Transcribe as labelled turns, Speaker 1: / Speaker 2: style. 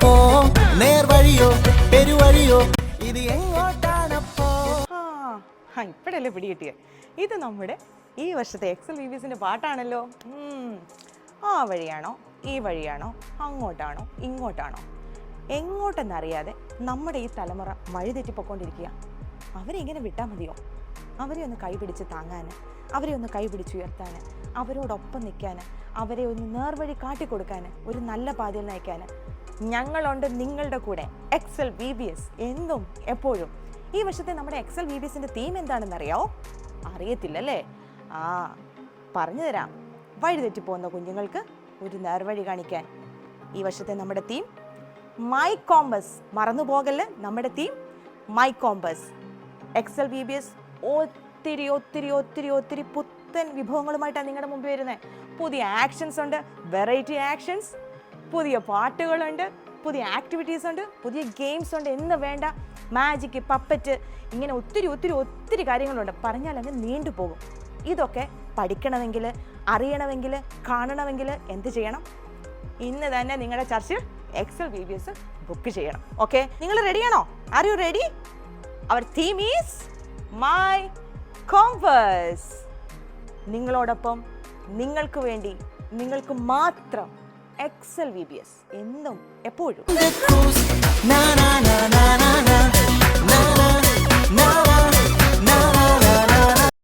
Speaker 1: എങ്ങോട്ടാണപ്പോ നേർവഴിയോ പെരുവഴിയോ ഇത് എങ്ങോട്ടാണപ്പോ?
Speaker 2: ഇപ്പോഴല്ലേ പിടി കിട്ടിയേ. ഇത് നമ്മുടെ ഈ വർഷത്തെ എക്സൽ VBSന്റെ പാട്ടാണല്ലോ. ആ വഴിയാണോ ഈ വഴിയാണോ അങ്ങോട്ടാണോ ഇങ്ങോട്ടാണോ എങ്ങോട്ടെന്നറിയാതെ നമ്മുടെ ഈ തലമുറ വഴിതെറ്റിപ്പൊക്കൊണ്ടിരിക്കുക. അവരെ ഇങ്ങനെ വിട്ടാൽ മതിയോ? അവരെ ഒന്ന് കൈപിടിച്ച് താങ്ങാൻ, അവരെ ഒന്ന് കൈപിടിച്ചുയർത്താൻ, അവരോടൊപ്പം നിൽക്കാൻ, അവരെ ഒന്ന് നേർവഴി കാട്ടിക്കൊടുക്കാൻ, ഒരു നല്ല പാതയിൽ നയിക്കാൻ ഞങ്ങളുണ്ട് നിങ്ങളുടെ കൂടെ. എക്സൽ VBS എന്നും എപ്പോഴും. ഈ വർഷത്തെ നമ്മുടെ എക്സൽ VBSന്റെ തീം എന്താണെന്നറിയാവോ? അറിയത്തില്ലല്ലേ? പറഞ്ഞു തരാം. വഴിതെറ്റിപ്പോകുന്ന കുഞ്ഞുങ്ങൾക്ക് ഒരു നേർവഴി കാണിക്കാൻ ഈ വർഷത്തെ നമ്മുടെ തീം മൈ കോമ്പസ്. മറന്നുപോകല്, നമ്മുടെ theme my compass. Excel VBS ഒത്തിരി ഒത്തിരി ഒത്തിരി ഒത്തിരി പുത്തൻ വിഭവങ്ങളുമായിട്ടാണ് നിങ്ങളുടെ മുമ്പിൽ വരുന്നത്. പുതിയ ആക്ഷൻസ് ഉണ്ട്, വെറൈറ്റി ആക്ഷൻസ്, പുതിയ പാട്ടുകളുണ്ട്, പുതിയ ആക്ടിവിറ്റീസ് ഉണ്ട്, പുതിയ ഗെയിംസ് ഉണ്ട്, എന്ന് വേണ്ട മാജിക്, പപ്പറ്റ്, ഇങ്ങനെ ഒത്തിരി ഒത്തിരി ഒത്തിരി കാര്യങ്ങളുണ്ട്. പറഞ്ഞാൽ അങ്ങ് നീണ്ടുപോകും. ഇതൊക്കെ പഠിക്കണമെങ്കിൽ, അറിയണമെങ്കിൽ, കാണണമെങ്കിൽ എന്ത് ചെയ്യണം? ഇന്ന് തന്നെ നിങ്ങളുടെ ചർച്ചിൽ എക്സൽ VBS ബുക്ക് ചെയ്യണം. ഓക്കെ, നിങ്ങൾ റെഡിയാണോ? Are you ready? Our theme is my compass. നിങ്ങളോടൊപ്പം, നിങ്ങൾക്ക് വേണ്ടി, നിങ്ങൾക്ക് മാത്രം എക്സൽ VBS എന്നും എപ്പോഴും.